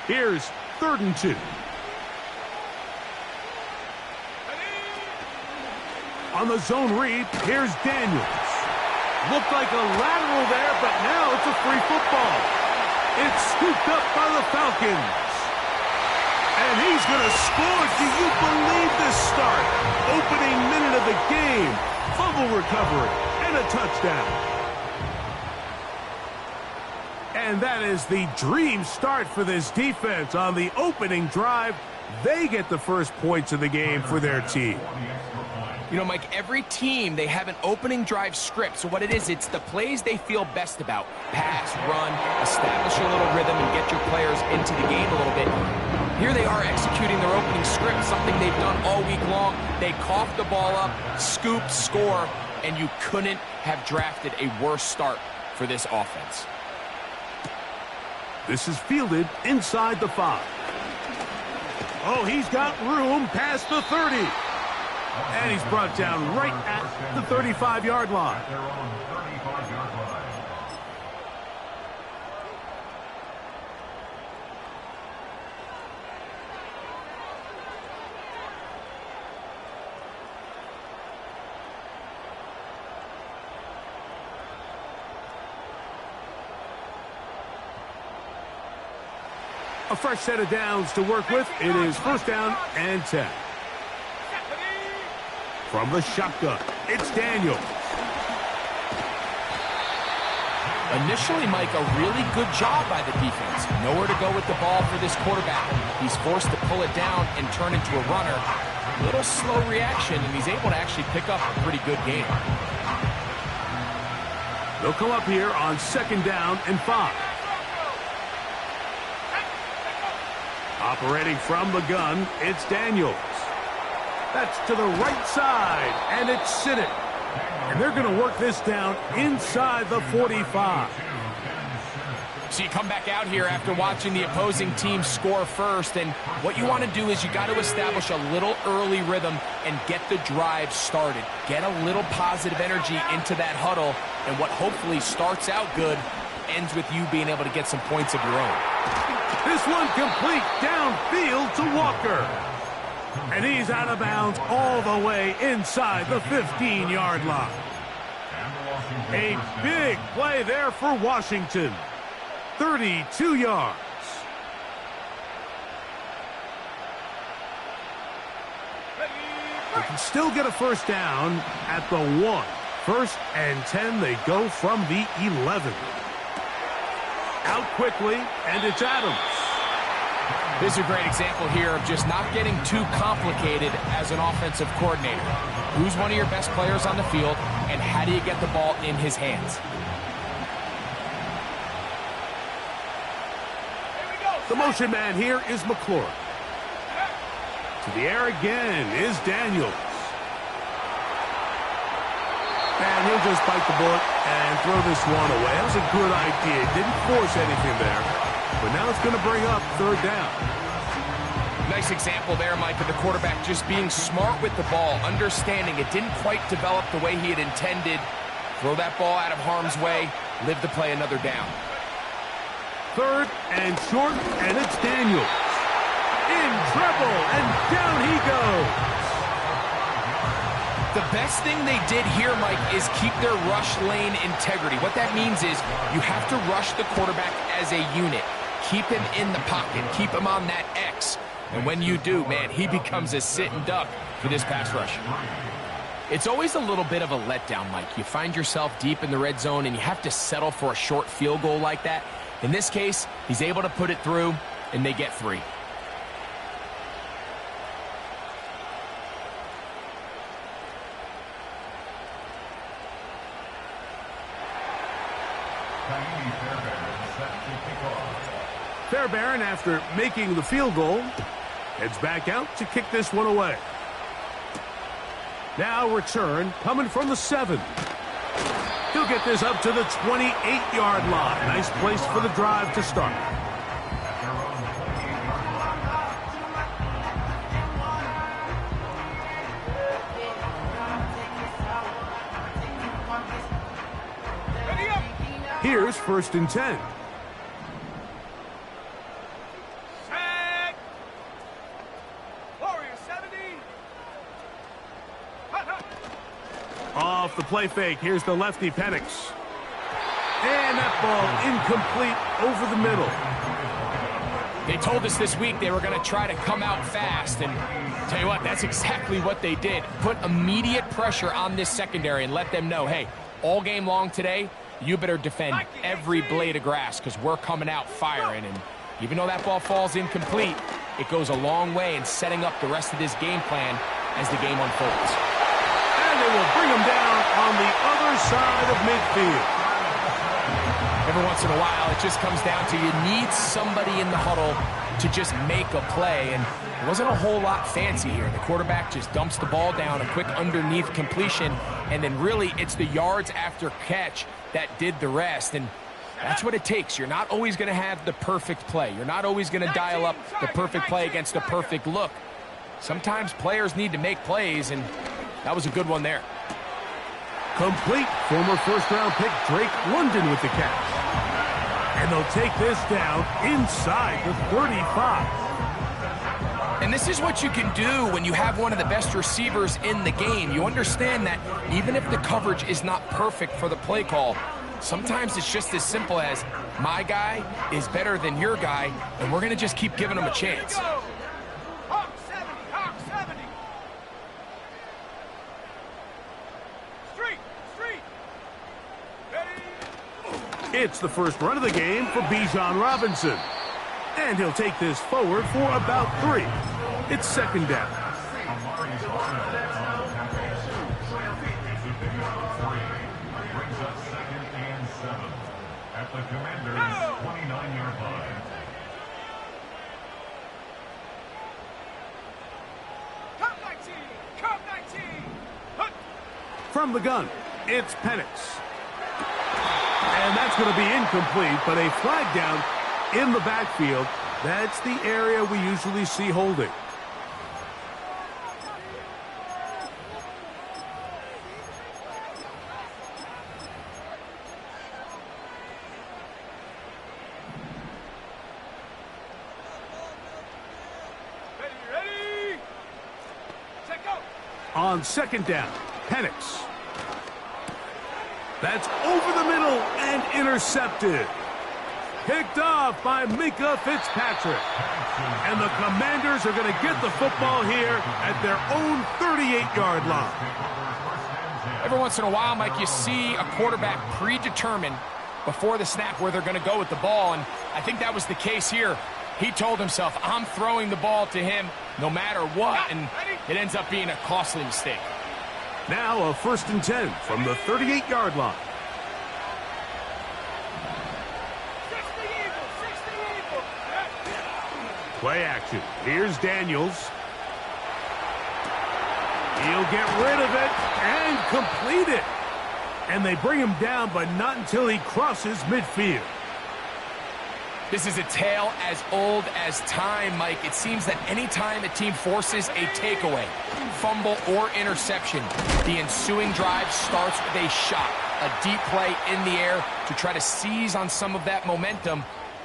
Here's 3rd and 2. On the zone read, here's Daniels. Looked like a lateral there, but now it's a free football. It's scooped up by the Falcons. And he's going to score. Do you believe this start? Opening minute of the game. Fumble recovery and a touchdown. And that is the dream start for this defense on the opening drive. They get the first points of the game for their team. You know, Mike, every team, they have an opening drive script. So what it is, it's the plays they feel best about. Pass, run, establish a little rhythm, and get your players into the game a little bit. Here they are executing their opening script, something they've done all week long. They cough the ball up, scoop, score, and you couldn't have drafted a worse start for this offense. This is fielded inside the 5. Oh, he's got room past the 30. And he's brought down right at the 35-yard line. A fresh set of downs to work with. It is 1st down and 10. From the shotgun, it's Daniels. Initially, Mike, a really good job by the defense. Nowhere to go with the ball for this quarterback. He's forced to pull it down and turn into a runner. A little slow reaction, and he's able to actually pick up a pretty good game. They'll come up here on 2nd down and 5. Operating from the gun, it's Daniels. That's to the right side, and it's Siddick. And they're going to work this down inside the 45. So you come back out here after watching the opposing team score first, and what you want to do is you got to establish a little early rhythm and get the drive started. Get a little positive energy into that huddle, and what hopefully starts out good ends with you being able to get some points of your own. This one complete downfield to Walker. And he's out of bounds all the way inside the 15-yard line. A big play there for Washington. 32 yards. They can still get a 1st down at the 1. 1st and 10, they go from the 11. Out quickly, and it's Adams. This is a great example here of just not getting too complicated as an offensive coordinator. Who's one of your best players on the field, and how do you get the ball in his hands? The motion man here is McClure. To the air again is Daniels. And he'll just bite the bullet and throw this one away. That was a good idea. Didn't force anything there. But now it's going to bring up 3rd down. Nice example there, Mike, of the quarterback just being smart with the ball, understanding it didn't quite develop the way he had intended. Throw that ball out of harm's way, live to play another down. 3rd and short, and it's Daniels. In trouble, and down he goes. The best thing they did here, Mike, is keep their rush lane integrity. What that means is you have to rush the quarterback as a unit. Keep him in the pocket. Keep him on that X. And when you do, man, he becomes a sitting duck for this pass rush. It's always a little bit of a letdown, Mike. You find yourself deep in the red zone, and you have to settle for a short field goal like that. In this case, he's able to put it through, and they get 3. Fairbairn, after making the field goal, heads back out to kick this one away. Now return coming from the 7. He'll get this up to the 28-yard line. Nice place for the drive to start. Here's 1st and 10. Off the play fake, here's the lefty Penix. And that ball incomplete over the middle. They told us this week they were going to try to come out fast, and tell you what, that's exactly what they did. Put immediate pressure on this secondary and let them know, hey, all game long today, you better defend every blade of grass because we're coming out firing. And even though that ball falls incomplete, it goes a long way in setting up the rest of this game plan as the game unfolds. And they will bring him down on the other side of midfield. Every once in a while, it just comes down to you need somebody in the huddle to just make a play, and it wasn't a whole lot fancy here. The quarterback just dumps the ball down, a quick underneath completion, and then really it's the yards after catch that did the rest, and that's what it takes. You're not always going to have the perfect play. You're not always going to dial up the perfect play against the perfect look. Sometimes players need to make plays, and that was a good one there. Complete. Former first-round pick Drake London with the catch. And they'll take this down inside the 35. And this is what you can do when you have one of the best receivers in the game. You understand that even if the coverage is not perfect for the play call, sometimes it's just as simple as my guy is better than your guy, and we're going to just keep giving him a chance. It's the first run of the game for Bijan Robinson. And he'll take this forward for about 3. It's second down. At the Commanders' 29-yard line. Come 19! From the gun, it's Penix. And that's going to be incomplete, but a flag down in the backfield. That's the area we usually see holding. Ready? Set, go. On second down, Penix. That's over the middle and intercepted. Picked off by Minkah Fitzpatrick. And the Commanders are going to get the football here at their own 38-yard line. Every once in a while, Mike, you see a quarterback predetermined before the snap where they're going to go with the ball, and I think that was the case here. He told himself, I'm throwing the ball to him no matter what, and it ends up being a costly mistake. Now a 1st and 10 from the 38-yard line. Play action. Here's Daniels. He'll get rid of it and complete it. And they bring him down, but not until he crosses midfield. This is a tale as old as time, Mike. It seems that anytime a team forces a takeaway, fumble, or interception, the ensuing drive starts with a shot, a deep play in the air to try to seize on some of that momentum.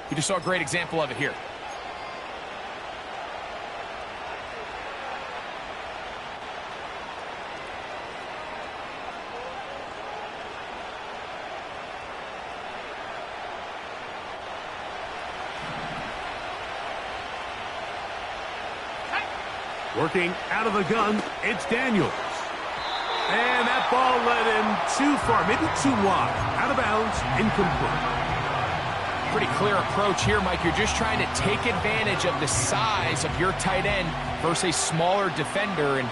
You just saw a great example of it here. Working out of the gun, it's Daniels. And that ball led him too far, maybe too wide. Out of bounds, incomplete. Pretty clear approach here, Mike. You're just trying to take advantage of the size of your tight end versus a smaller defender, and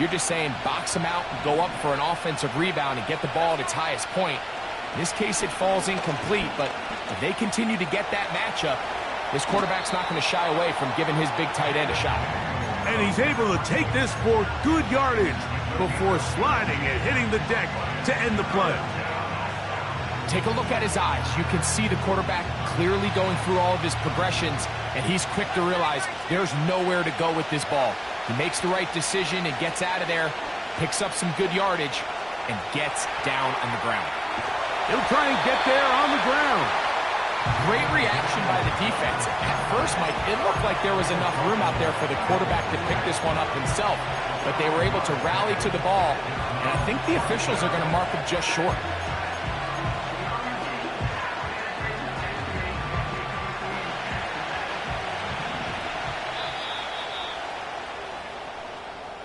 you're just saying box him out and go up for an offensive rebound and get the ball at its highest point. In this case, it falls incomplete, but if they continue to get that matchup, this quarterback's not going to shy away from giving his big tight end a shot. And he's able to take this for good yardage before sliding and hitting the deck to end the play. Take a look at his eyes. You can see the quarterback clearly going through all of his progressions, and he's quick to realize there's nowhere to go with this ball. He makes the right decision and gets out of there, picks up some good yardage, and gets down on the ground. He'll try and get there on the ground. Great reaction by the defense. At first, Mike, it looked like there was enough room out there for the quarterback to pick this one up himself, but they were able to rally to the ball, and I think the officials are going to mark him just short.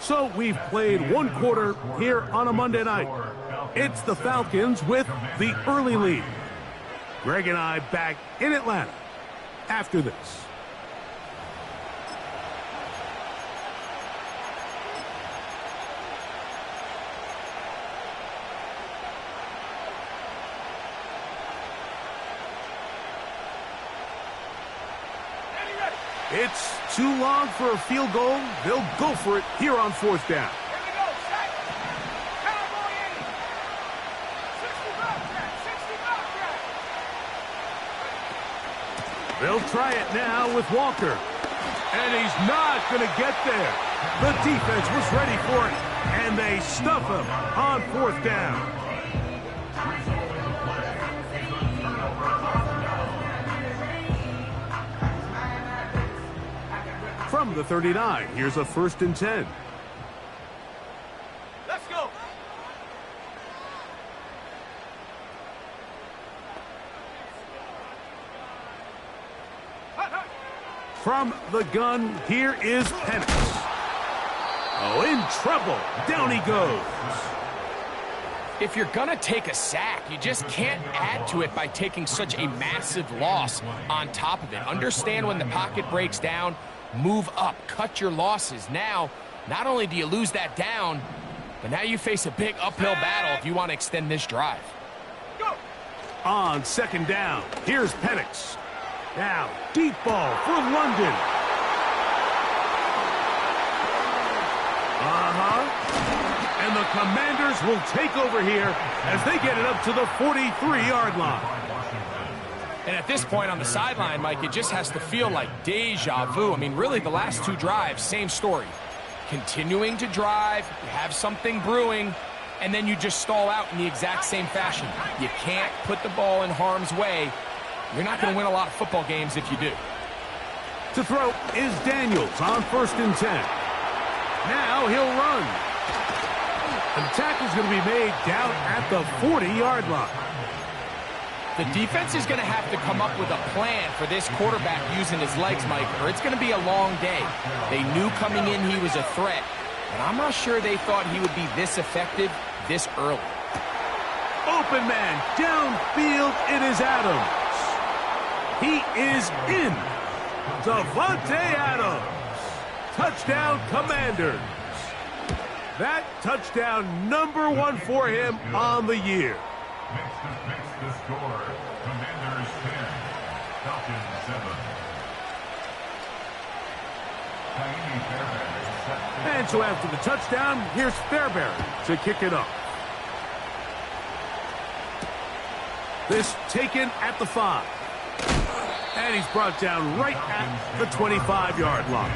So we've played one quarter here on a Monday night. It's the Falcons with the early lead. Greg and I back in Atlanta after this. It's too long for a field goal. They'll go for it here on fourth down. They'll try it now with Walker. And he's not going to get there. The defense was ready for it. And they stuff him on fourth down. From the 39, here's a 1st and 10. Let's go. From the gun, here is Penix. Oh, in trouble. Down he goes. If you're going to take a sack, you just can't add to it by taking such a massive loss on top of it. Understand when the pocket breaks down, move up, cut your losses. Now, not only do you lose that down, but now you face a big uphill battle if you want to extend this drive. Go. On 2nd down, here's Penix. Now, deep ball for London. And the Commanders will take over here as they get it up to the 43-yard line. And at this point on the sideline, Mike, it just has to feel like deja vu. I mean, really, the last 2 drives, same story. Continuing to drive, you have something brewing, and then you just stall out in the exact same fashion. You can't put the ball in harm's way. You're not going to win a lot of football games if you do. To throw is Daniels on 1st and 10. Now he'll run. And the tackle's going to be made down at the 40-yard line. The defense is going to have to come up with a plan for this quarterback using his legs, Mike, or it's going to be a long day. They knew coming in he was a threat, but I'm not sure they thought he would be this effective this early. Open man, downfield, it is Adams. He is in. Davante Adams. Touchdown, Commanders. That touchdown number 1 for him on the year. Makes the score. Commanders 10, Falcons 7. And so after the touchdown, here's Fairbairn to kick it up. This taken at the 5. And he's brought down right at the 25-yard line.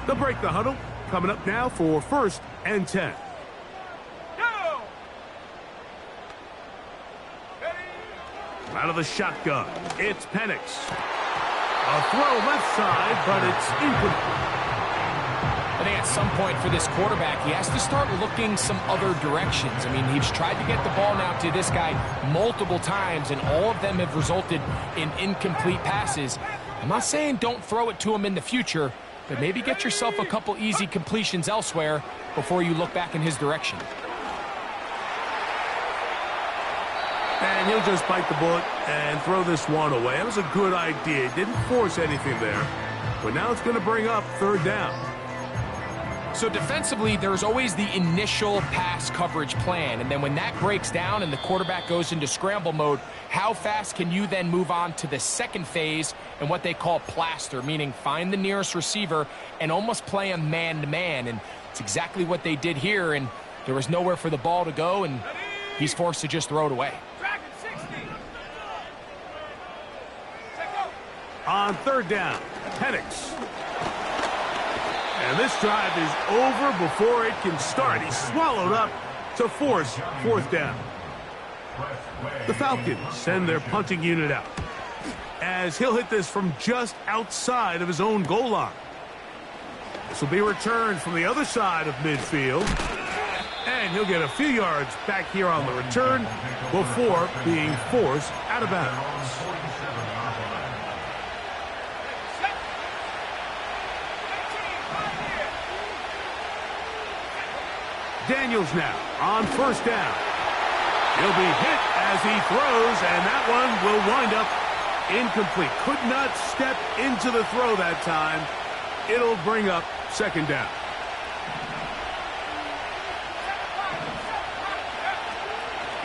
They'll break the huddle. Coming up now for 1st and 10. Go. Out of the shotgun, it's Penix. A throw left side, but it's incomplete. I think at some point for this quarterback, he has to start looking some other directions. I mean, he's tried to get the ball now to this guy multiple times, and all of them have resulted in incomplete passes. I'm not saying don't throw it to him in the future, but maybe get yourself a couple easy completions elsewhere before you look back in his direction. And he'll just bite the bullet and throw this one away. It was a good idea. He didn't force anything there. But now it's going to bring up 3rd down. So defensively, there's always the initial pass coverage plan. And then when that breaks down and the quarterback goes into scramble mode, how fast can you then move on to the second phase and what they call plaster, meaning find the nearest receiver and almost play him man-to-man. And it's exactly what they did here. And there was nowhere for the ball to go, and he's forced to just throw it away. On third down, Penix. And this drive is over before it can start. He's swallowed up to force fourth down. The Falcons send their punting unit out, as he'll hit this from just outside of his own goal line. This will be returned from the other side of midfield, and he'll get a few yards back here on the return before being forced out of bounds. Daniels now on first down. He'll be hit as he throws, and that one will wind up incomplete. Could not step into the throw that time. It'll bring up second down.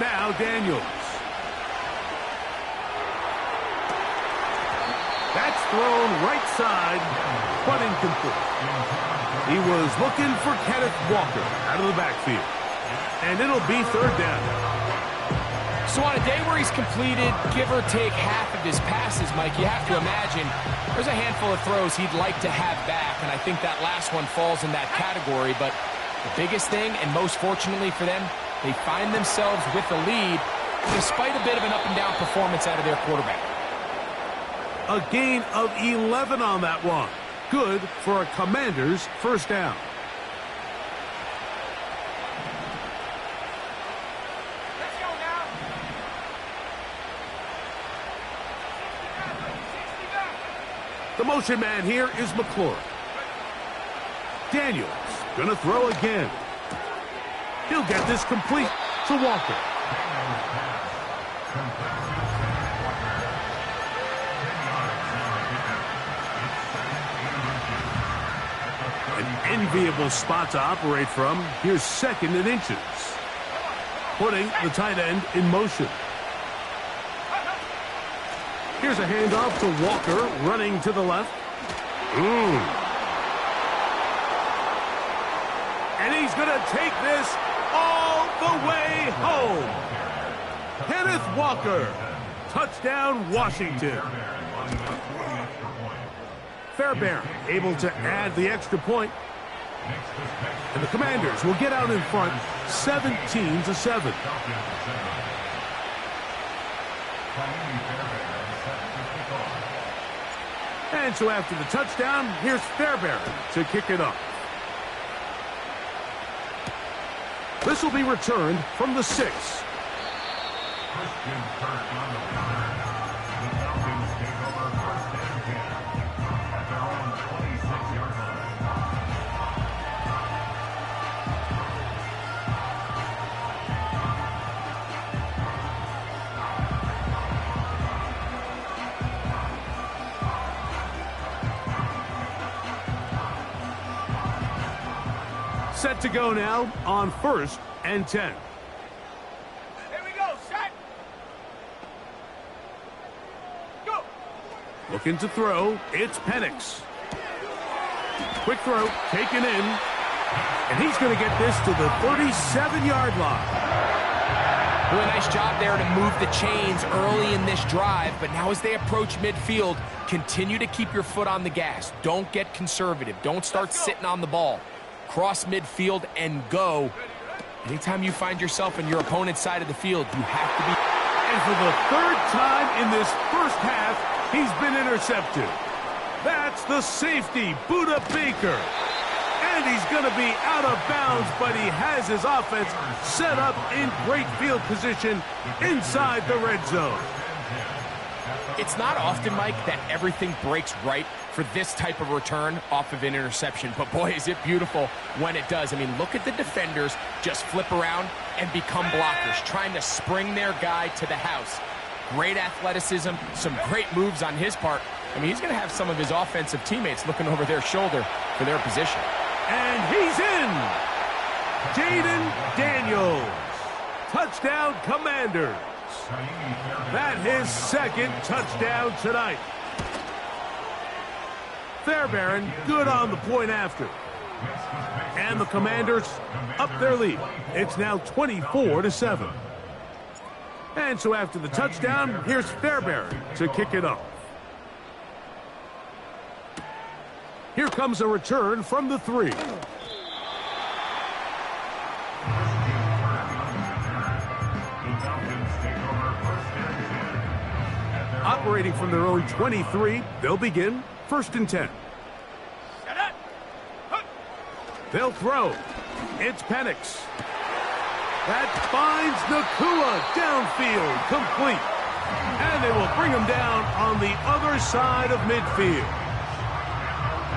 Now Daniels. That's thrown right side, but incomplete. He was looking for Kenneth Walker out of the backfield. And it'll be third down. So on a day where he's completed, give or take half of his passes, Mike, you have to imagine there's a handful of throws he'd like to have back, and I think that last one falls in that category. But the biggest thing, and most fortunately for them, they find themselves with the lead despite a bit of an up-and-down performance out of their quarterback. A gain of 11 on that one. Good for a Commander's first down. Let's go now. The motion man here is McClure. Daniels gonna throw again. He'll get this complete to Walker. An enviable spot to operate from. Here's second and inches. Putting the tight end in motion. Here's a handoff to Walker, running to the left. And he's going to take this all the way home. Kenneth Walker. Touchdown, Washington. Fairbairn able to add the extra point. And the Commanders will get out in front 17-7. And so after the touchdown, here's Fairbairn to kick it off. This will be returned from the 6. Set to go now on 1st and 10. Here we go, set. Go. Looking to throw, it's Penix. Quick throw, taken in. And he's going to get this to the 37-yard line. Really nice job there to move the chains early in this drive, but now as they approach midfield, continue to keep your foot on the gas. Don't get conservative. Don't start sitting on the ball. Cross midfield and go. Anytime you find yourself in your opponent's side of the field, you have to be. And for the third time in this first half, he's been intercepted. That's the safety, Buda Baker. And he's going to be out of bounds, but he has his offense set up in great field position inside the red zone. It's not often, Mike, that everything breaks right for this type of return off of an interception. But boy, is it beautiful when it does. I mean, look at the defenders just flip around and become blockers, trying to spring their guy to the house. Great athleticism, some great moves on his part. I mean, he's going to have some of his offensive teammates looking over their shoulder for their position. And he's in. Jaden Daniels. Touchdown, Commanders. That his second touchdown tonight. Fairbairn good on the point after. And the Commanders up their lead. It's now 24-7. And so after the touchdown, here's Fairbairn to kick it off. Here comes a return from the 3. Operating from their own 23, they'll begin 1st and 10. They'll throw. It's Penix. That finds Nakua downfield, complete. And they will bring him down on the other side of midfield.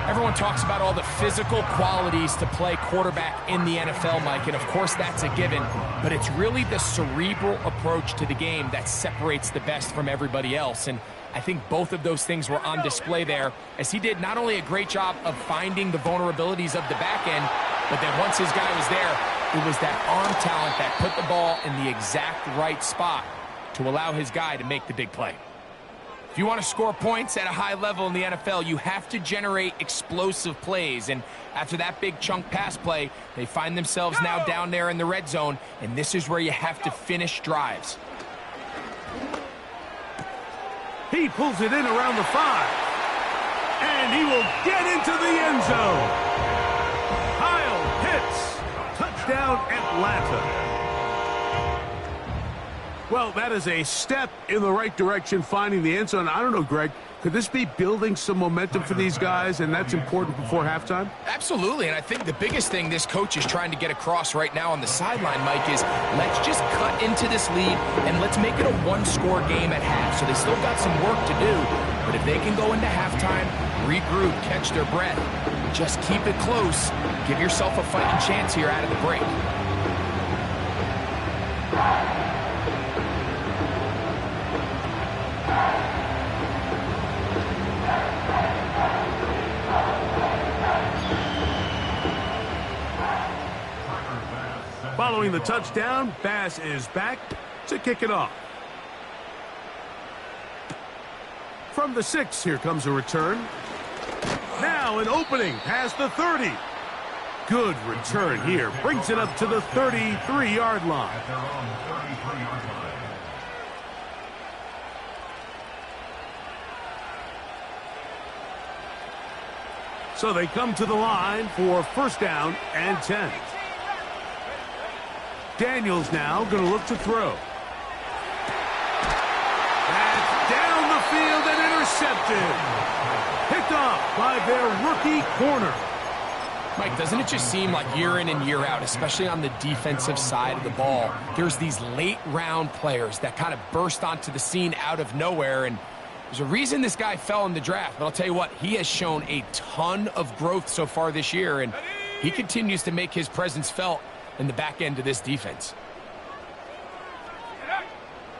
Everyone talks about all the physical qualities to play quarterback in the NFL, Mike, and of course that's a given, but it's really the cerebral approach to the game that separates the best from everybody else, and I think both of those things were on display there, as he did not only a great job of finding the vulnerabilities of the back end, but then once his guy was there, it was that arm talent that put the ball in the exact right spot to allow his guy to make the big play. If you want to score points at a high level in the NFL, you have to generate explosive plays. And after that big chunk pass play, they find themselves now down there in the red zone. And this is where you have to finish drives. He pulls it in around the 5. And he will get into the end zone. Kyle Pitts. Touchdown, Atlanta. Well, that is a step in the right direction, finding the end zone. I don't know, Greg, could this be building some momentum for these guys, and that's important before halftime? Absolutely, and I think the biggest thing this coach is trying to get across right now on the sideline, Mike, is let's just cut into this lead, and let's make it a one-score game at half. So they still got some work to do, but if they can go into halftime, regroup, catch their breath, just keep it close, give yourself a fighting chance here out of the break. Following the touchdown, Bass is back to kick it off. From the 6, here comes a return. Now an opening past the 30. Good return here. Brings it up to the 33-yard line. At their own 33-yard line. So they come to the line for 1st down and 10. Daniels now going to look to throw. That's down the field and intercepted. Picked off by their rookie corner. Mike, doesn't it just seem like year in and year out, especially on the defensive side of the ball, there's these late-round players that kind of burst onto the scene out of nowhere, and there's a reason this guy fell in the draft, but I'll tell you what, he has shown a ton of growth so far this year, and he continues to make his presence felt in the back end of this defense.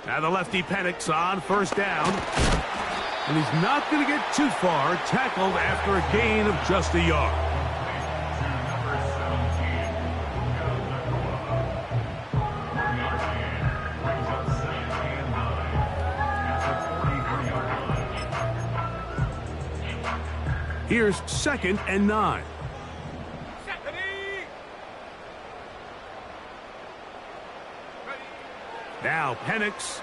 Now the lefty Penix on 1st down. And he's not going to get too far, tackled after a gain of just a yard. Here's 2nd and 9. Now Penix.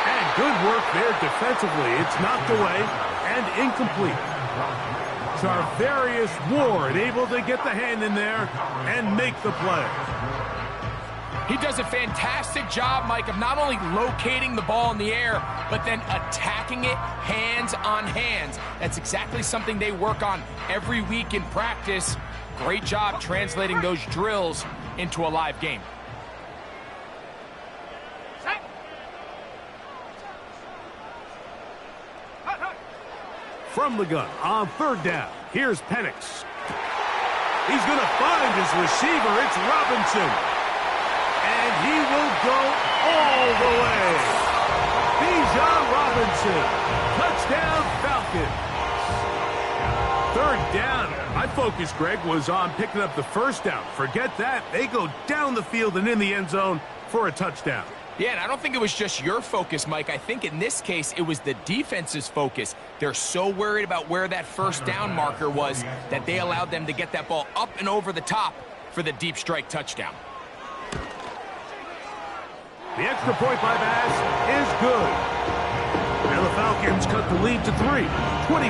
And good work there defensively. It's knocked away and incomplete. Charvarius Ward able to get the hand in there and make the play. He does a fantastic job, Mike, of not only locating the ball in the air, but then attacking it hands on hands. That's exactly something they work on every week in practice. Great job translating those drills into a live game. From the gun on 3rd down, here's Penix. He's going to find his receiver. It's Robinson. And he will go all the way. Bijan Robinson. Touchdown, Falcons. 3rd down. My focus, Greg, was on picking up the 1st down. Forget that. They go down the field and in the end zone for a touchdown. Yeah, and I don't think it was just your focus, Mike. I think in this case, it was the defense's focus. They're so worried about where that 1st down marker was that they allowed them to get that ball up and over the top for the deep strike touchdown. The extra point by Bass is good. Now the Falcons cut the lead to 3, 24-21.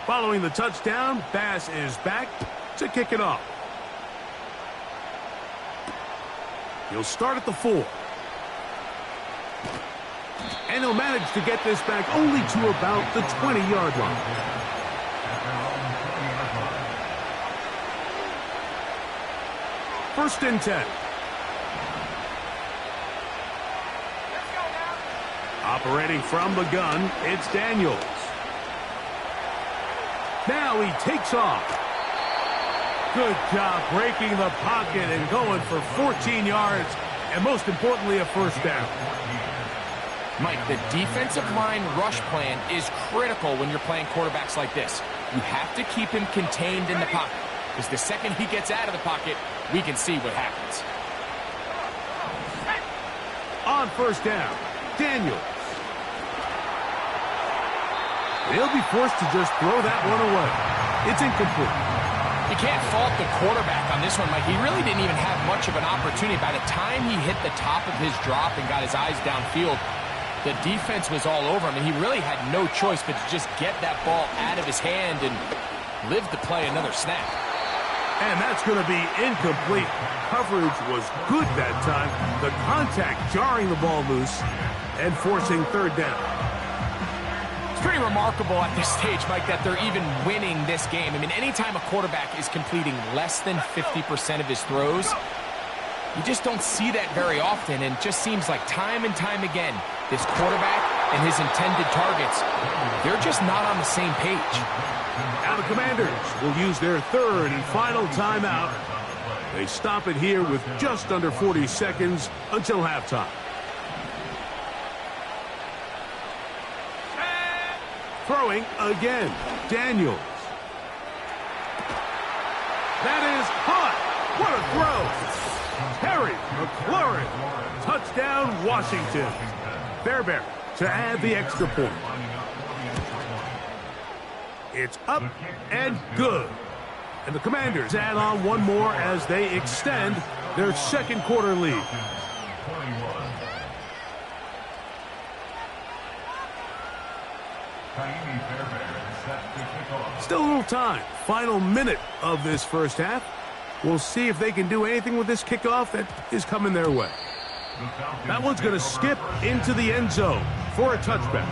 Following the touchdown, Bass is back to kick it off. He'll start at the 4. And he'll manage to get this back only to about the 20-yard line. First and 10. Operating from the gun, it's Daniels. Now he takes off. Good job breaking the pocket and going for 14 yards, and most importantly, a first down. Mike, the defensive line rush plan is critical when you're playing quarterbacks like this. You have to keep him contained in the pocket, because the second he gets out of the pocket, we can see what happens. On first down, Daniels. They'll be forced to just throw that one away. It's incomplete. You can't fault the quarterback on this one, Mike. He really didn't even have much of an opportunity. By the time he hit the top of his drop and got his eyes downfield, the defense was all over him, and he really had no choice but to just get that ball out of his hand and live to play another snap. And that's going to be incomplete. Coverage was good that time. The contact jarring the ball loose and forcing third down. Pretty remarkable at this stage, Mike, that they're even winning this game. I mean, anytime a quarterback is completing less than 50% of his throws, you just don't see that very often, and it just seems like time and time again, this quarterback and his intended targets, they're just not on the same page. Now the Commanders will use their third and final timeout. They stop it here with just under 40 seconds until halftime. Throwing again, Daniels. That is hot. What a throw. Terry McLaurin. Touchdown, Washington. Fairbairn to add the extra point. It's up and good. And the Commanders add on one more as they extend their second quarter lead. Still a little time. Final minute of this first half. We'll see if they can do anything with this kickoff that is coming their way. That one's going to skip into the end zone for a touchback.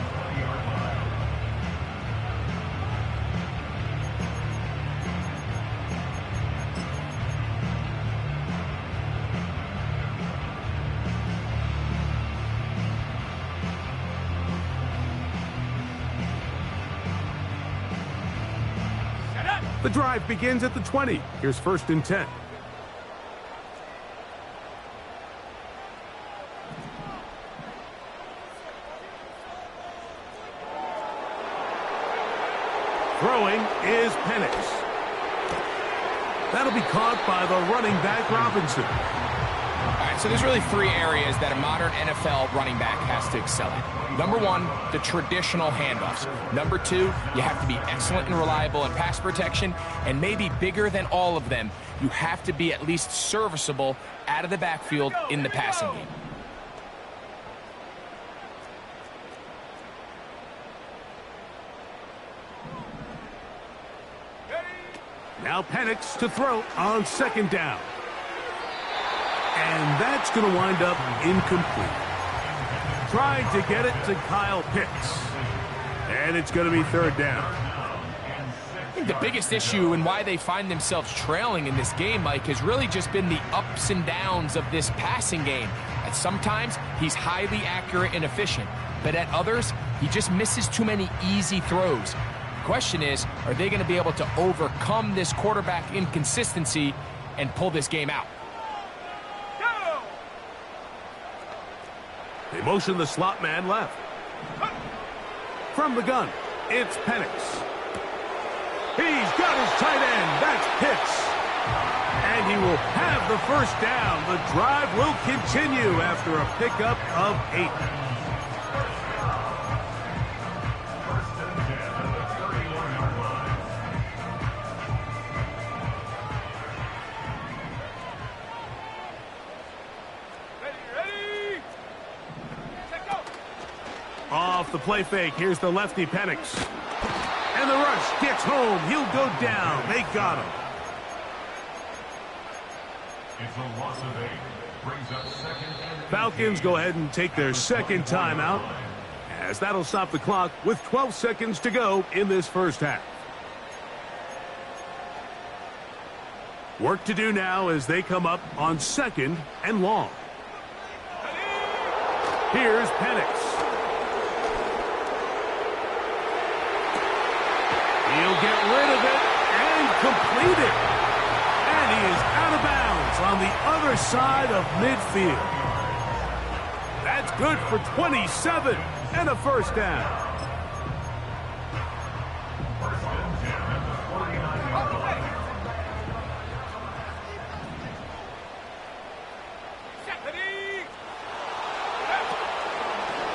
The drive begins at the 20. Here's first and 10. Throwing is Penix. That'll be caught by the running back, Robinson. All right, so there's really three areas that a modern NFL running back has to excel at. Number one, the traditional handoffs. Number two, you have to be excellent and reliable in pass protection. And maybe bigger than all of them, you have to be at least serviceable out of the backfield in the passing game. Now Penix to throw on second down. And that's going to wind up incomplete. Trying to get it to Kyle Pitts. And it's going to be third down. I think the biggest issue and why they find themselves trailing in this game, Mike, has really just been the ups and downs of this passing game. And sometimes he's highly accurate and efficient, but at others, he just misses too many easy throws. The question is, are they going to be able to overcome this quarterback inconsistency and pull this game out? They motion the slot man left. From the gun, it's Penix. He's got his tight end. That's Pitts. And he will have the first down. The drive will continue after a pickup of 8. Off the play fake, here's the lefty Penix. And the rush gets home. He'll go down. They got him. It's a loss of 8. Brings up second and Falcons go ahead and take their second timeout, as that'll stop the clock with 12 seconds to go in this first half. Work to do now as they come up on 2nd and long. Here's Penix. He'll get rid of it and complete it. And he is out of bounds on the other side of midfield. That's good for 27 and a first down.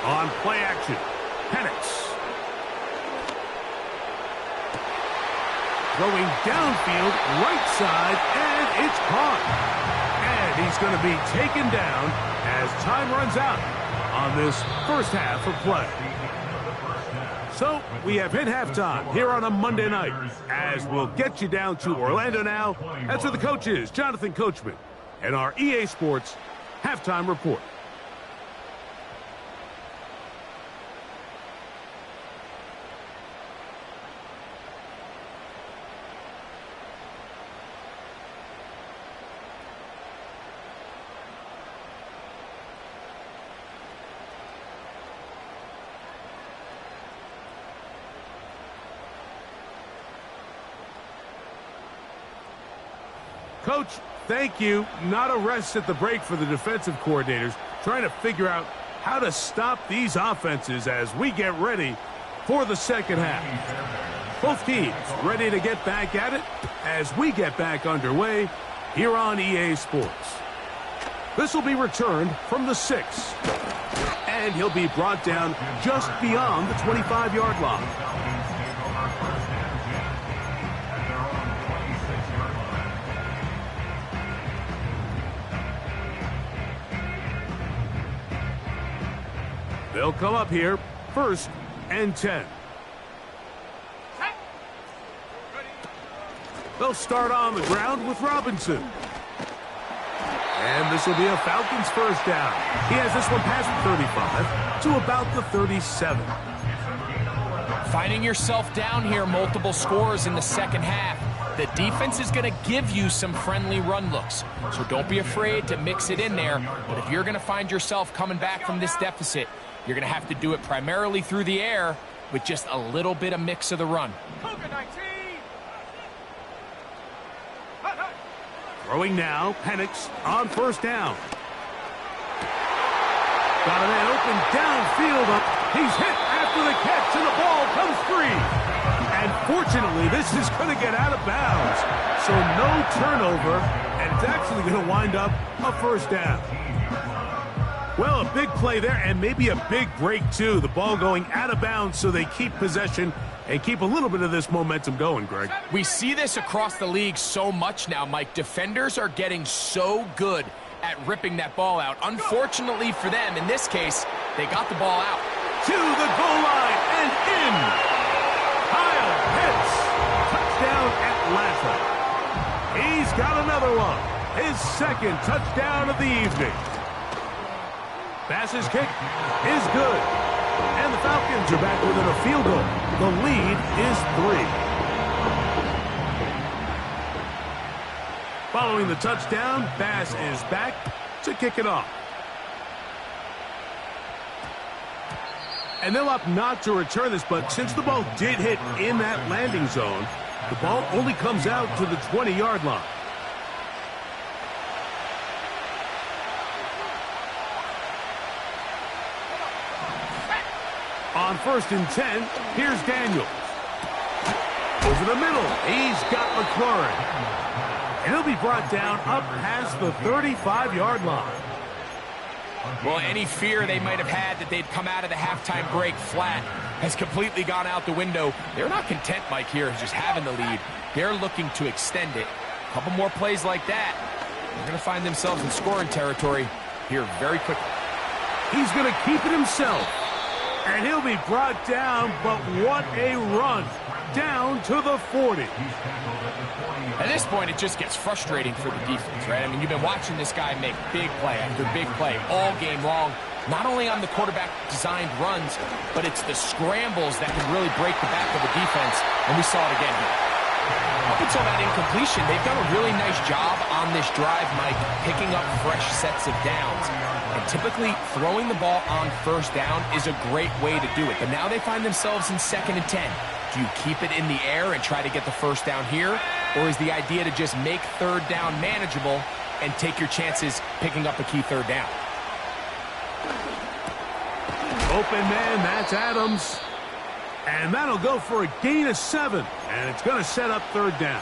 On play action, Penix. Throwing downfield, right side, and it's caught. And he's going to be taken down as time runs out on this first half of play. So we have hit halftime here on a Monday night, as we'll get you down to Orlando now. That's where the coach is, Jonathan Coachman, and our EA Sports halftime report. Coach, thank you. Not a rest at the break for the defensive coordinators, trying to figure out how to stop these offenses as we get ready for the second half. Both teams ready to get back at it as we get back underway here on EA Sports. This will be returned from the 6. And he'll be brought down just beyond the 25-yard line. They'll come up here, 1st and 10. They'll start on the ground with Robinson. And this will be a Falcons first down. He has this one past the 35 to about the 37. Finding yourself down here, multiple scores in the second half. The defense is going to give you some friendly run looks. So don't be afraid to mix it in there. But if you're going to find yourself coming back from this deficit, you're going to have to do it primarily through the air with just a little bit of mix of the run. Throwing now, Penix on first down. Got a man open downfield. He's hit after the catch, and the ball comes free. And fortunately, this is going to get out of bounds. So no turnover, and it's actually going to wind up a first down. Well, a big play there, and maybe a big break, too. The ball going out of bounds so they keep possession and keep a little bit of this momentum going, Greg. We see this across the league so much now, Mike. Defenders are getting so good at ripping that ball out. Unfortunately for them, in this case, they got the ball out. To the goal line and in. Kyle Pitts. Touchdown Atlanta. He's got another one. His second touchdown of the evening. Bass's kick is good. And the Falcons are back within a field goal. The lead is 3. Following the touchdown, Bass is back to kick it off. And they'll opt not to return this, but since the ball did hit in that landing zone, the ball only comes out to the 20-yard line. On 1st and 10, here's Daniels. Over the middle, he's got McLaurin. And he'll be brought down up past the 35-yard line. Well, any fear they might have had that they'd come out of the halftime break flat has completely gone out the window. They're not content, Mike, here just having the lead. They're looking to extend it. A couple more plays like that, they're going to find themselves in scoring territory here very quickly. He's going to keep it himself. And he'll be brought down, but what a run. Down to the 40. At this point, it just gets frustrating for the defense, right? I mean, you've been watching this guy make big play after big play all game long, not only on the quarterback-designed runs, but it's the scrambles that can really break the back of the defense, and we saw it again here. Up until that incompletion, they've done a really nice job on this drive, Mike, picking up fresh sets of downs. And typically, throwing the ball on first down is a great way to do it. But now they find themselves in 2nd and 10. Do you keep it in the air and try to get the first down here? Or is the idea to just make 3rd down manageable and take your chances picking up a key 3rd down? Open man, that's Adams. And that'll go for a gain of 7. And it's going to set up 3rd down.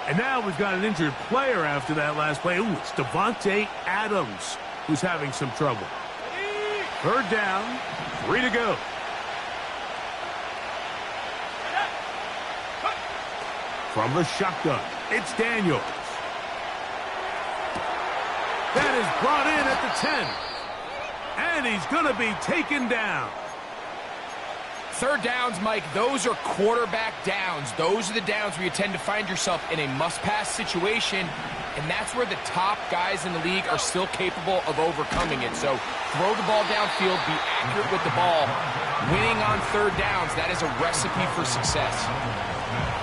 And now we've got an injured player after that last play. Ooh, it's Devontae Adams who's having some trouble. 3rd down, 3 to go. From the shotgun, it's Daniels. That is brought in at the 10. And he's going to be taken down. 3rd downs, Mike, those are quarterback downs. Those are the downs where you tend to find yourself in a must-pass situation, and that's where the top guys in the league are still capable of overcoming it. So throw the ball downfield, be accurate with the ball. Winning on 3rd downs, that is a recipe for success.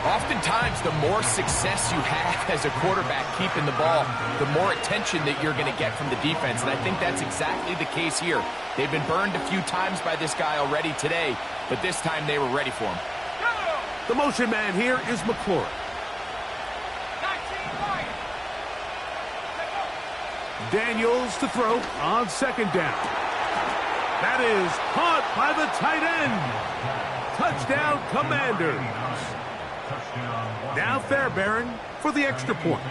Oftentimes, the more success you have as a quarterback keeping the ball, the more attention that you're going to get from the defense, and I think that's exactly the case here. They've been burned a few times by this guy already today, but this time they were ready for him. The motion man here is McClure. Daniels to throw on 2nd down. That is caught by the tight end. Touchdown, Commanders. Now Fairbairn for the extra point.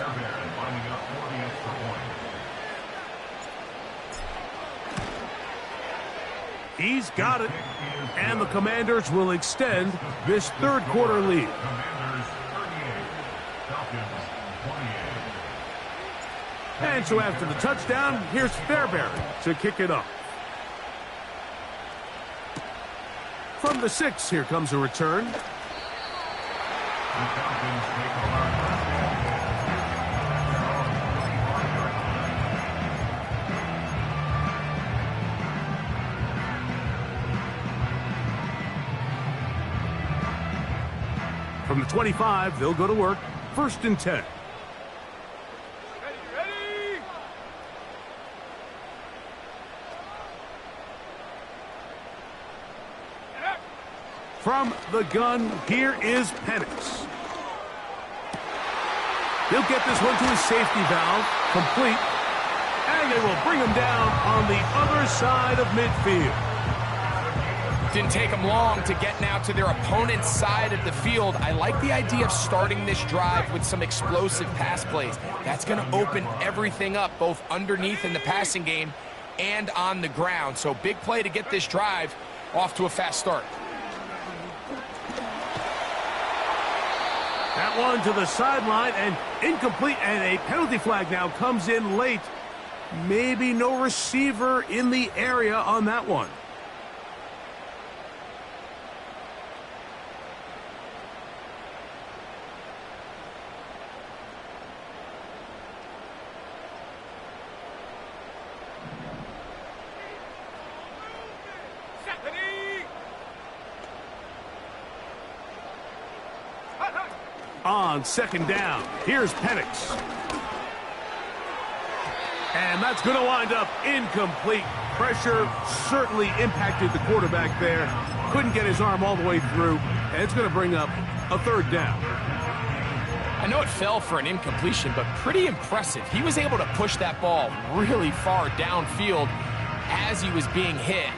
He's got it. And the Commanders will extend this 3rd quarter lead. And so after the touchdown, here's Fairbairn to kick it off. From the 6, here comes a return. From the 25, they'll go to work. 1st and 10. Ready? From the gun, here is Penix. He'll get this one to his safety valve, complete, and they will bring him down on the other side of midfield. Didn't take them long to get now to their opponent's side of the field. I like the idea of starting this drive with some explosive pass plays. That's going to open everything up, both underneath in the passing game and on the ground. So big play to get this drive off to a fast start. That one to the sideline and incomplete, and a penalty flag now comes in late. Maybe no receiver in the area on that one. On 2nd down, here's Penix. And that's going to wind up incomplete. Pressure certainly impacted the quarterback there. Couldn't get his arm all the way through. And it's going to bring up a 3rd down. I know it fell for an incompletion, but pretty impressive. He was able to push that ball really far downfield as he was being hit.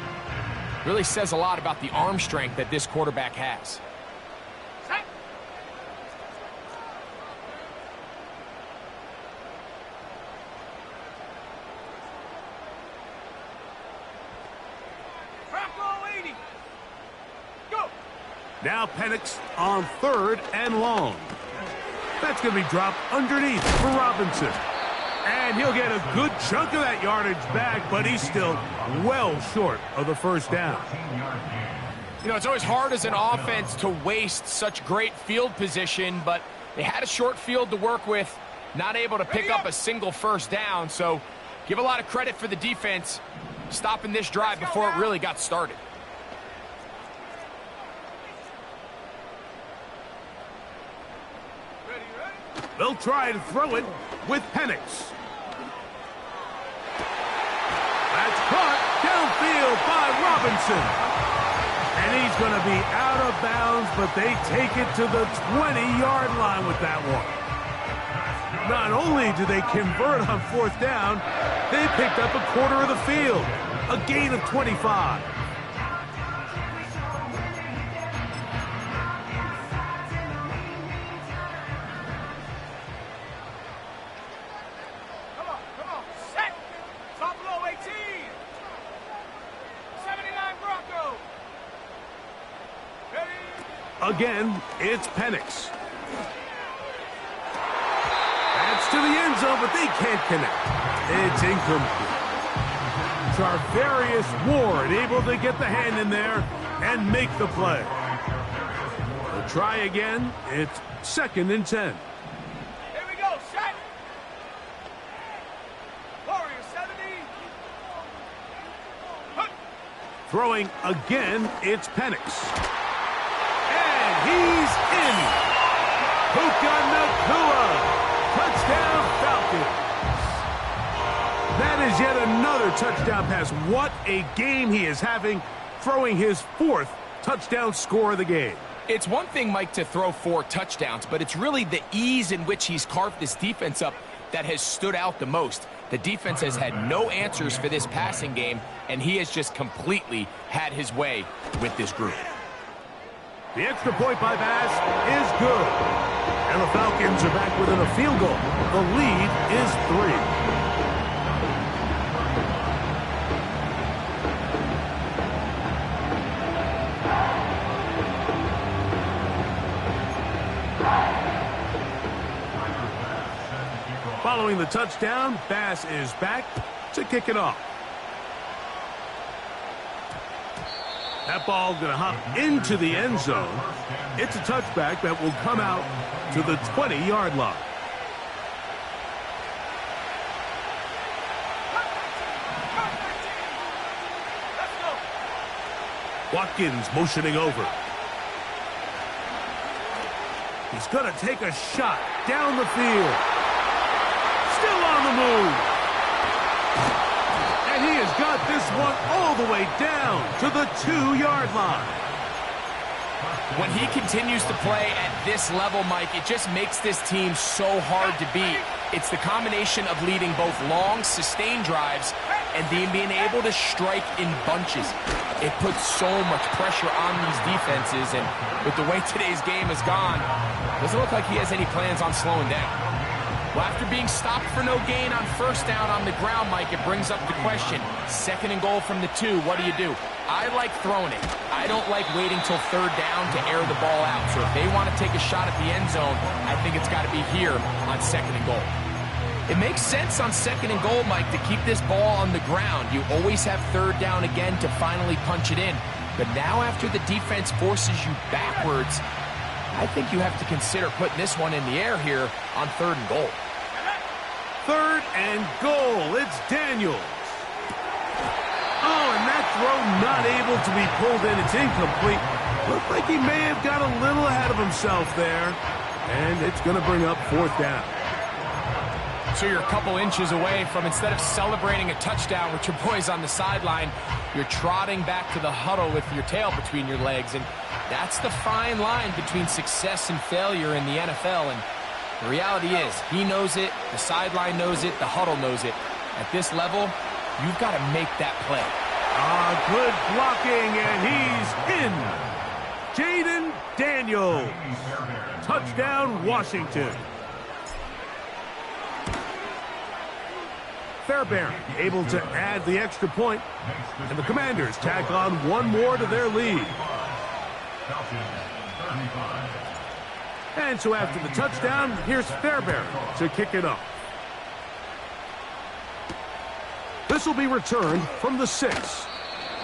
Really says a lot about the arm strength that this quarterback has. Now Penix on 3rd and long. That's going to be dropped underneath for Robinson. And he'll get a good chunk of that yardage back, but he's still well short of the first down. You know, it's always hard as an offense to waste such great field position, but they had a short field to work with, not able to pick up a single first down. So give a lot of credit for the defense stopping this drive before it really got started. They'll try to throw it with Penix. That's caught downfield by Robinson. And he's going to be out of bounds, but they take it to the 20-yard line with that one. Not only do they convert on fourth down, they picked up a quarter of the field, a gain of 25. Again, it's Penix. That's to the end zone, but they can't connect. It's incomplete. Charvarius Ward able to get the hand in there and make the play. They'll try again. It's 2nd and 10. Here we go, set. Warrior 70. Hup. Throwing again, it's Penix. He's in. Puka Nacua. Touchdown Falcons. That is yet another touchdown pass. What a game he is having, throwing his 4th touchdown score of the game. It's one thing, Mike, to throw 4 touchdowns, but it's really the ease in which he's carved this defense up that has stood out the most. The defense has had no answers for this passing game, and he has just completely had his way with this group. The extra point by Bass is good. And the Falcons are back within a field goal. The lead is 3. Following the touchdown, Bass is back to kick it off. That ball going to hop into the end zone. It's a touchback that will come out to the 20-yard line. Watkins motioning over. He's going to take a shot down the field. Still on the move. And he has got this one all the way down to the 2-yard line. When he continues to play at this level, Mike, it just makes this team so hard to beat. It's the combination of leading both long, sustained drives and being able to strike in bunches. It puts so much pressure on these defenses, and with the way today's game has gone, it doesn't look like he has any plans on slowing down. Well, after being stopped for no gain on first down on the ground, Mike, it brings up the question, 2nd and goal from the 2, what do? I like throwing it. I don't like waiting till 3rd down to air the ball out. So if they want to take a shot at the end zone, I think it's got to be here on 2nd and goal. It makes sense on 2nd and goal, Mike, to keep this ball on the ground. You always have 3rd down again to finally punch it in. But now after the defense forces you backwards, I think you have to consider putting this one in the air here on 3rd and goal. 3rd and goal. It's Daniels. Oh, and that throw not able to be pulled in. It's incomplete. Looked like he may have got a little ahead of himself there. And it's going to bring up 4th down. So you're a couple inches away from, instead of celebrating a touchdown with your boys on the sideline, you're trotting back to the huddle with your tail between your legs. And that's the fine line between success and failure in the NFL. And the reality is, he knows it, the sideline knows it, the huddle knows it. At this level, you've got to make that play. Good blocking, and he's in. Jaden Daniels. Touchdown, Washington. Fairbairn able to add the extra point, and the Commanders tack on one more to their lead. And so after the touchdown, here's Fairbairn to kick it off. This will be returned from the 6.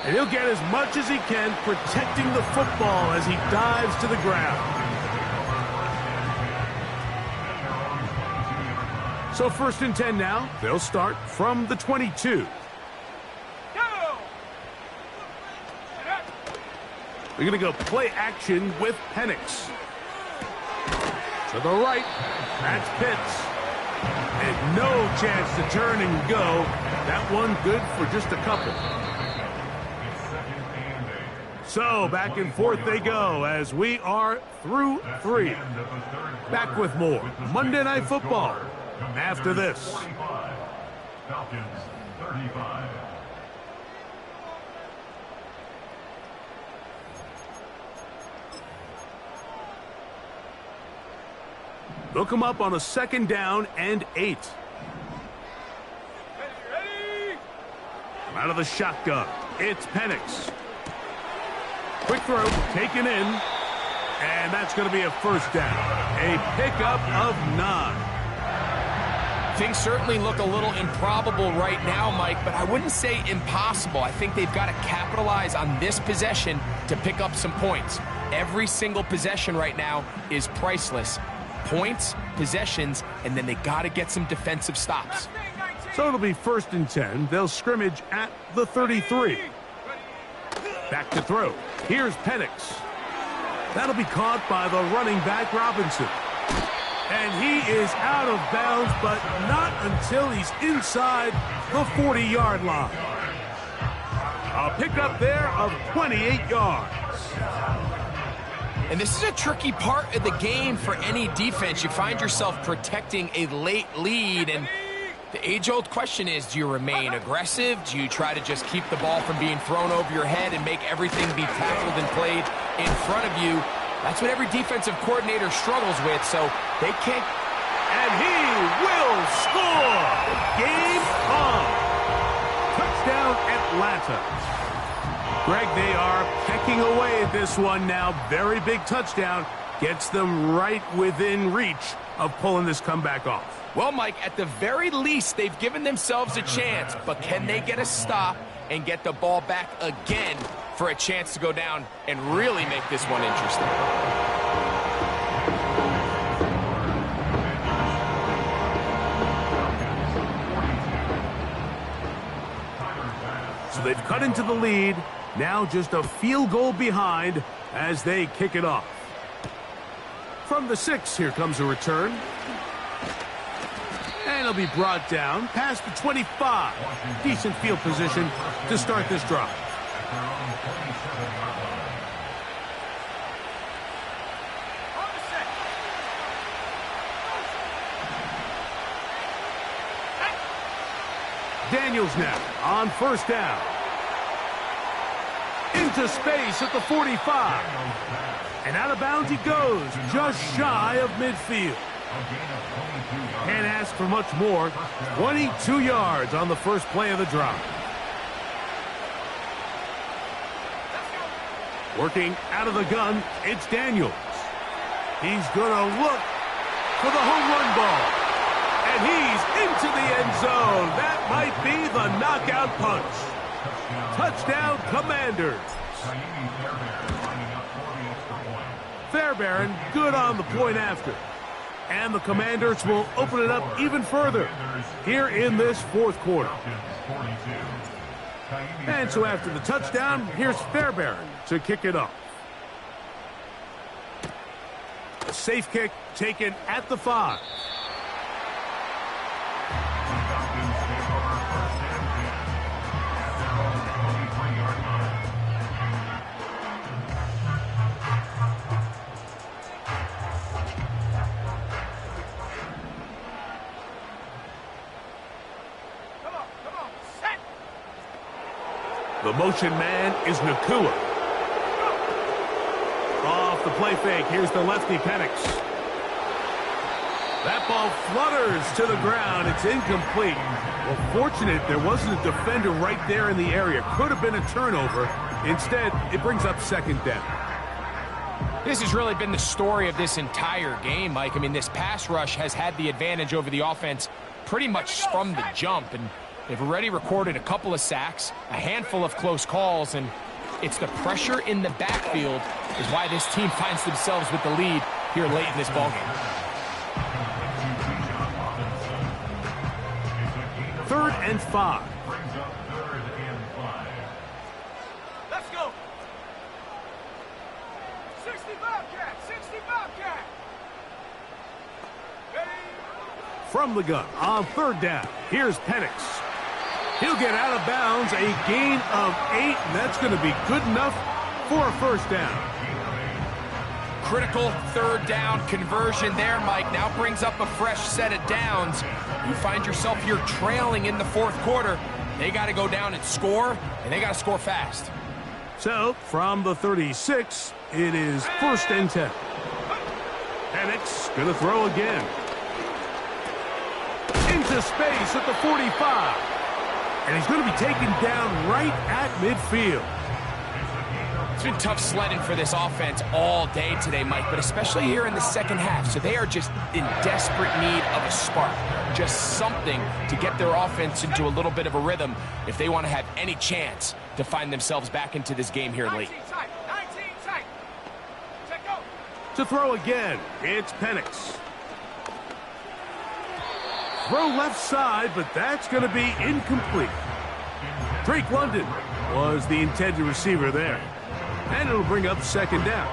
And he'll get as much as he can protecting the football as he dives to the ground. So 1st and 10 now. They'll start from the 22. They're going to go play action with Penix. To the right. That's Pitts. And no chance to turn and go. That one good for just a couple. So back and forth they go as we are through 3. Back with more Monday Night Football after this. Falcons 35. They'll come up on a 2nd down and 8. Ready? Out of the shotgun, it's Penix. Quick throw, taken in, and that's going to be a 1st down. A pickup of 9. Things certainly look a little improbable right now, Mike, but I wouldn't say impossible. I think they've got to capitalize on this possession to pick up some points. Every single possession right now is priceless. Points, possessions, and then they got to get some defensive stops. So it'll be 1st and 10. They'll scrimmage at the 33. Back to throw. Here's Penix. That'll be caught by the running back, Robinson. And he is out of bounds, but not until he's inside the 40-yard line. A pickup there of 28 yards. And this is a tricky part of the game for any defense. You find yourself protecting a late lead, and the age-old question is, do you remain aggressive? Do you try to just keep the ball from being thrown over your head and make everything be tackled and played in front of you? That's what every defensive coordinator struggles with, so they can't. And he will score! Game on! Touchdown, Atlanta. Greg, they are pecking away at this one now. Very big touchdown. Gets them right within reach of pulling this comeback off. Well, Mike, at the very least, they've given themselves a chance, but can they get a stop and get the ball back again for a chance to go down and really make this one interesting? So they've cut into the lead. Now just a field goal behind as they kick it off. From the 6, here comes a return. And it'll be brought down past the 25. Decent field position to start this drive. Daniels now on 1st down. Into space at the 45. And out of bounds he goes, just shy of midfield. Can't ask for much more. 22 yards on the first play of the drive. Working out of the gun, it's Daniels. He's going to look for the home run ball. And he's into the end zone. That might be the knockout punch. Touchdown, Commanders. Fairbairn good on the point after. And the Commanders will open it up even further here in this 4th quarter. And so after the touchdown, here's Fairbairn to kick it off. A safe kick taken at the 5. The motion man is Nakua. Off the play fake, here's the lefty Penix. That ball flutters to the ground. It's incomplete. Well, fortunate there wasn't a defender right there in the area. Could have been a turnover. Instead, it brings up 2nd down. This has really been the story of this entire game, Mike. I mean, this pass rush has had the advantage over the offense pretty much from the jump, and They've already recorded a couple of sacks, a handful of close calls, and it's the pressure in the backfield is why this team finds themselves with the lead here late in this ballgame. 3rd and 5. Let's go. 65 cat, 65 cat. Ready? From the gun on 3rd down. Here's Penix. He'll get out of bounds, a gain of 8, and that's going to be good enough for a 1st down. Critical 3rd down conversion there, Mike. Now brings up a fresh set of downs. You find yourself here trailing in the 4th quarter. They got to go down and score, and they got to score fast. So, from the 36, it is 1st and 10. Penix going to throw again. Into space at the 45. And he's going to be taken down right at midfield. It's been tough sledding for this offense all day today, Mike, but especially here in the 2nd half. So they are just in desperate need of a spark, just something to get their offense into a little bit of a rhythm if they want to have any chance to find themselves back into this game here late. 19 tight. Check go. To throw again, it's Penix. Throw left side, but that's going to be incomplete. Drake London was the intended receiver there. And it'll bring up 2nd down.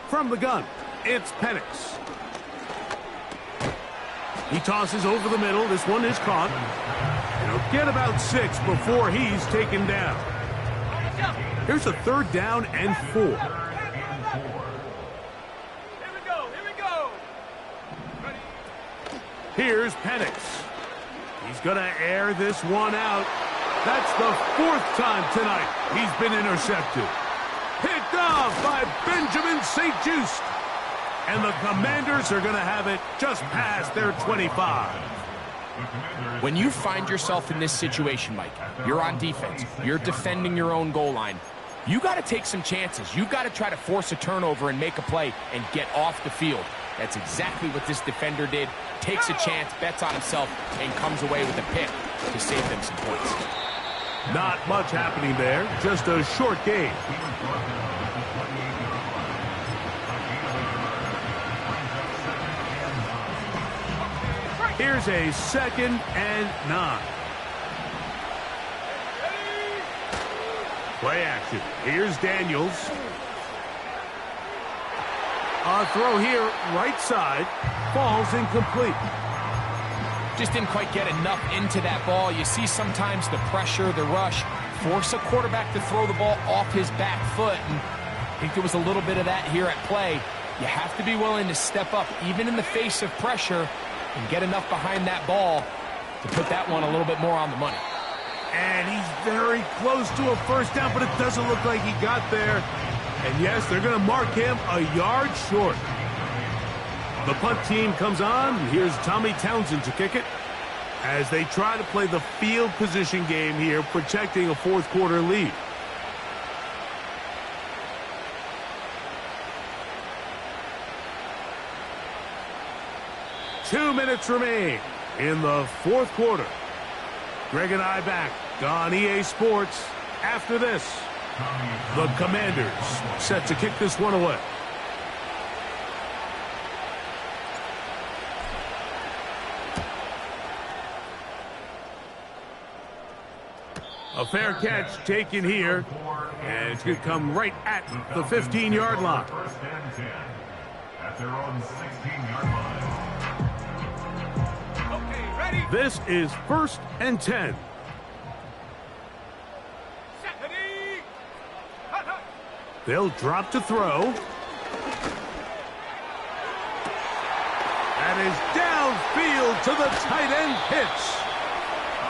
From the gun, it's Penix. He tosses over the middle. This one is caught. And he'll get about 6 before he's taken down. Here's a 3rd down and 4. Here we go. Ready? Here's Penix. He's going to air this one out. That's the 4th time tonight he's been intercepted. Picked off by Benjamin St. Just. And the Commanders are going to have it just past their 25. When you find yourself in this situation, Mike, you're on defense, you're defending your own goal line, you got to take some chances. You got to try to force a turnover and make a play and get off the field. That's exactly what this defender did. Takes a chance, bets on himself, and comes away with a pick to save them some points. Not much happening there, just a short game. Here's a 2nd and 9. Play action. Here's Daniels. A throw here, right side, falls incomplete. Just didn't quite get enough into that ball. You see sometimes the pressure, the rush, force a quarterback to throw the ball off his back foot. And I think there was a little bit of that here at play. You have to be willing to step up, even in the face of pressure, and get enough behind that ball to put that one a little bit more on the money. And he's very close to a 1st down, but it doesn't look like he got there. And yes, they're going to mark him a yard short. The punt team comes on. Here's Tommy Townsend to kick it as they try to play the field position game here, protecting a 4th quarter lead. Two minutes remain in the 4th quarter. Greg and I back on EA Sports after this. The Commanders set to kick this one away. A fair catch taken here, and it's going to come right at the 15-yard line. 1st and 10 at their own 16-yard line. Okay, ready? This is 1st and 10. Set. Ready? Hut, hut. They'll drop to throw. That is downfield to the tight end pitch.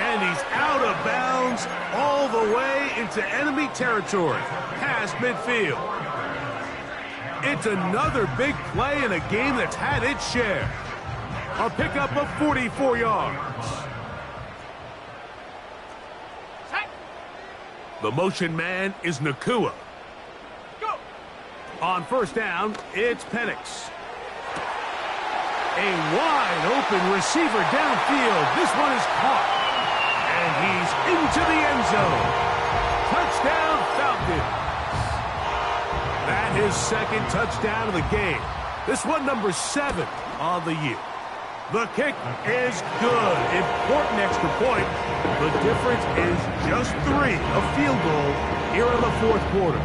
And he's out of bounds all the way into enemy territory, past midfield. It's another big play in a game that's had its share. A pickup of 44 yards. The motion man is Nakua. Go. On first down, it's Penix. A wide-open receiver downfield. This one is caught. And he's into the end zone. Touchdown, Falcons. That is second touchdown of the game. This one number 7 on the year. The kick is good. Important extra point. The difference is just 3. A field goal here in the fourth quarter.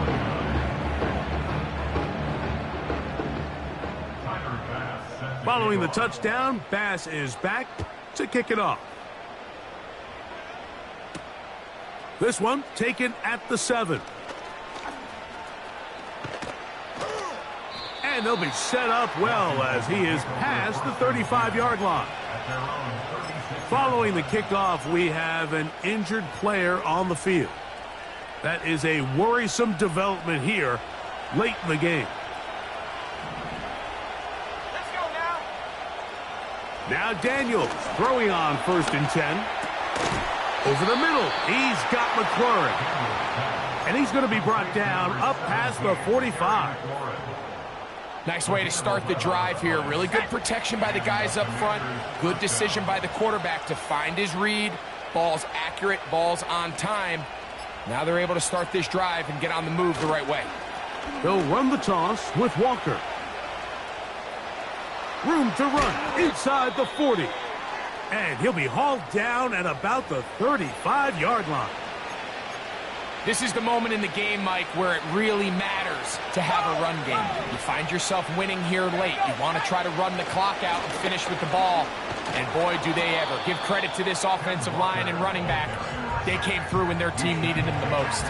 Following the touchdown, Bass is back to kick it off. This one taken at the 7. And they'll be set up well as he is past the 35-yard line. Following the kickoff, we have an injured player on the field. That is a worrisome development here late in the game. Let's go now. Now Daniels throwing on 1st and 10. Over the middle, he's got McLaurin. And he's going to be brought down up past the 45. Nice way to start the drive here. Really good protection by the guys up front. Good decision by the quarterback to find his read. Ball's accurate, ball's on time. Now they're able to start this drive and get on the move the right way. They'll run the toss with Walker. Room to run inside the 40. And he'll be hauled down at about the 35-yard line. This is the moment in the game, Mike, where it really matters to have a run game. You find yourself winning here late. You want to try to run the clock out and finish with the ball. And boy, do they ever. Give credit to this offensive line and running back. They came through when their team needed them the most.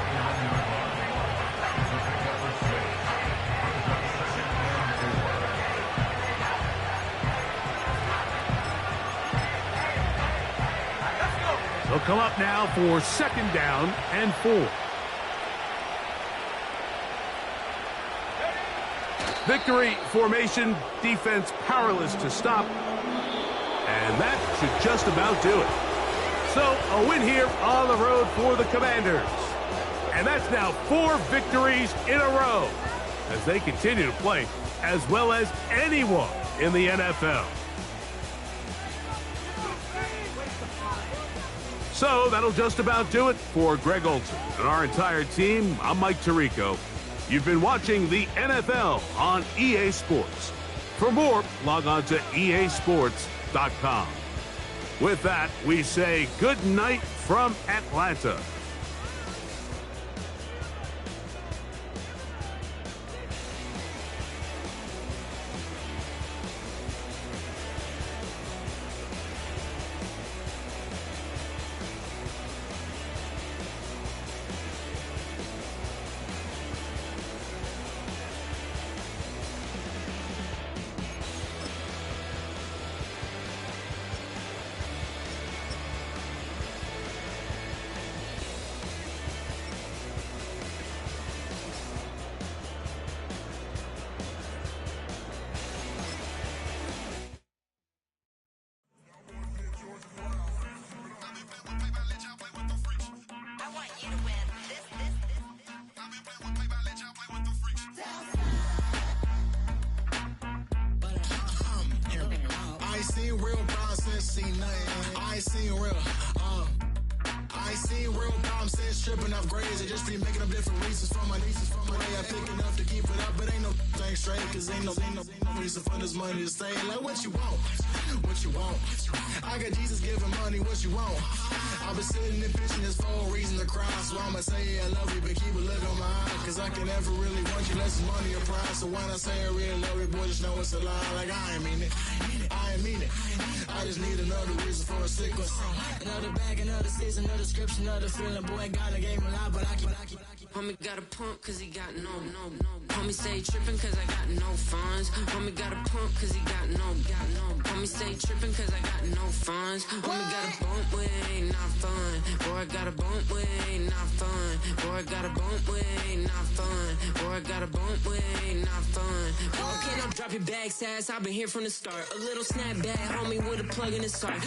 They'll come up now for 2nd down and 4. Victory formation, defense powerless to stop. And that should just about do it. So a win here on the road for the Commanders. And that's now 4 victories in a row as they continue to play as well as anyone in the NFL. So that'll just about do it for Greg Olson and our entire team. I'm Mike Tirico. You've been watching the NFL on EA Sports. For more, log on to easports.com. With that, we say good night from Atlanta. Tripping off grades, they just be making up different reasons for my nieces. From my way I pick enough to keep it up, but ain't no thing straight, cause ain't no reason for this money to stay. Like what you want, what you want. I got Jesus giving money, what you want. I've been sitting and pitching this for a reason to cry, so I'ma say I love you, but keep a look on my eye, cause I can never really want you less than money or pride. So when I say I really love you, boy, just know it's a lie. Like I ain't mean it, I ain't mean it. I just need another reason for a sequence. Another bag, another season, another description, another feeling. Boy, God, I gave him a lot, but I keep. Homie got a pump cause he got no. Homie stay tripping cause I got no funds. Homie got a pump cause he got no. Homie stay tripping cause I got no funds. Homie got a bump with it ain't not fun. Boy, I got a bump with it ain't not fun. Boy, I got a bump with it ain't not fun. Boy, I got a bump with it ain't not fun. Okay, now drop your bag, sass. I've been here from the start. A little snapback, homie, with a plug in his sock.